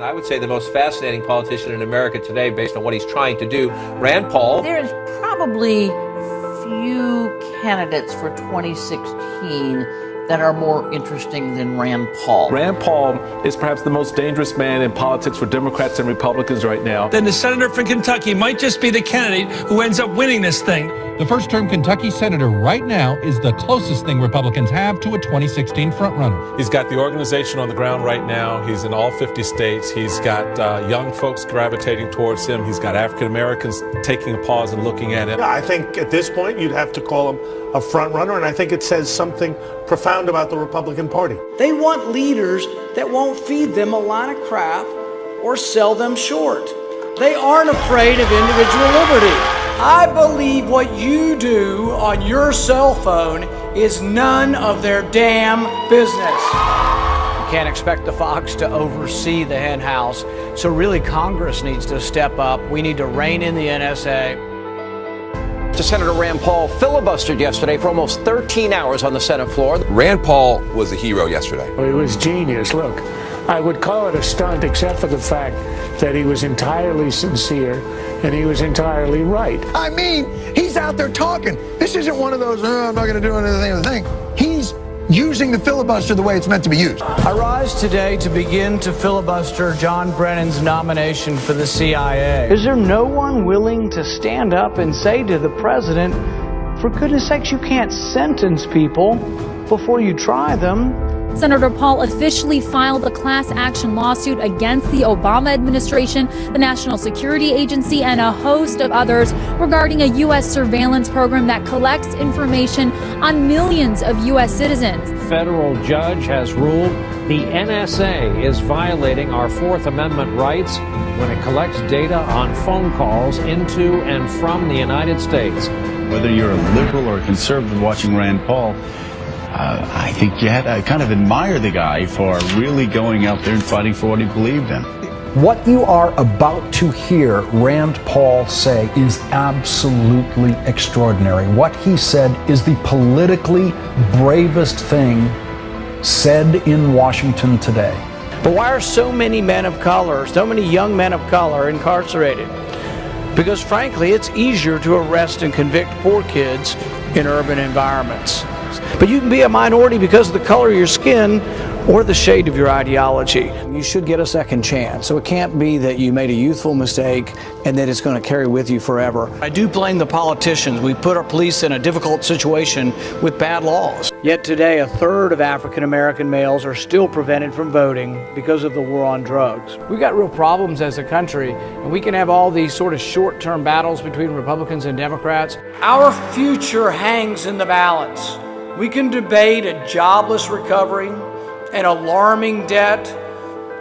I would say the most fascinating politician in America today, based on what he's trying to do, Rand Paul. There's probably few candidates for 2016 that are more interesting than Rand Paul. Rand Paul is perhaps the most dangerous man in politics for Democrats and Republicans right now. Then the senator from Kentucky might just be the candidate who ends up winning this thing. The first-term Kentucky senator right now is the closest thing Republicans have to a 2016 frontrunner. He's got the organization on the ground right now. He's in all 50 states. He's got young folks gravitating towards him. He's got African Americans taking a pause and looking at him. Yeah, I think at this point you'd have to call him a frontrunner, and I think it says something profound about the Republican Party. They want leaders that won't feed them a line of crap or sell them short. They aren't afraid of individual liberty. I believe what you do on your cell phone is none of their damn business. You can't expect the fox to oversee the hen house, so really Congress needs to step up. We need to rein in the NSA. Senator Rand Paul filibustered yesterday for almost 13 hours on the Senate floor. Rand Paul was a hero yesterday. Well, it was genius. Look, I would call it a stunt except for the fact that he was entirely sincere and he was entirely right. I mean, he's out there talking. This isn't one of those, I'm not going to do anything. He's using the filibuster the way it's meant to be used. I rise today to begin to filibuster John Brennan's nomination for the CIA. Is there no one willing to stand up and say to the president, for goodness sakes, you can't sentence people before you try them? Senator Paul officially filed a class action lawsuit against the Obama administration, the National Security Agency, and a host of others regarding a U.S. surveillance program that collects information on millions of U.S. citizens. A federal judge has ruled the NSA is violating our Fourth Amendment rights when it collects data on phone calls into and from the United States. Whether you're a liberal or a conservative watching Rand Paul, I think you had to kind of admire the guy for really going out there and fighting for what he believed in. What you are about to hear Rand Paul say is absolutely extraordinary. What he said is the politically bravest thing said in Washington today. But why are so many men of color, so many young men of color incarcerated? Because frankly, it's easier to arrest and convict poor kids in urban environments. But you can be a minority because of the color of your skin or the shade of your ideology. You should get a second chance. So it can't be that you made a youthful mistake and that it's going to carry with you forever. I do blame the politicians. We put our police in a difficult situation with bad laws. Yet today, a third of African American males are still prevented from voting because of the war on drugs. We've got real problems as a country, and we can have all these sort of short-term battles between Republicans and Democrats. Our future hangs in the balance. We can debate a jobless recovery, an alarming debt,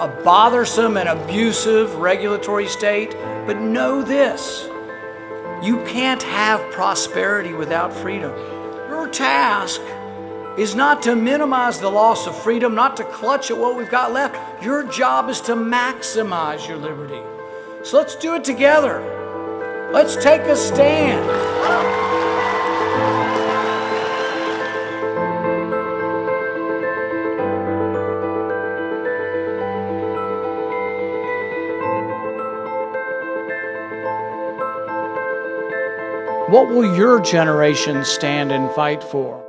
a bothersome and abusive regulatory state, but know this, you can't have prosperity without freedom. Your task is not to minimize the loss of freedom, not to clutch at what we've got left. Your job is to maximize your liberty. So let's do it together. Let's take a stand. What will your generation stand and fight for?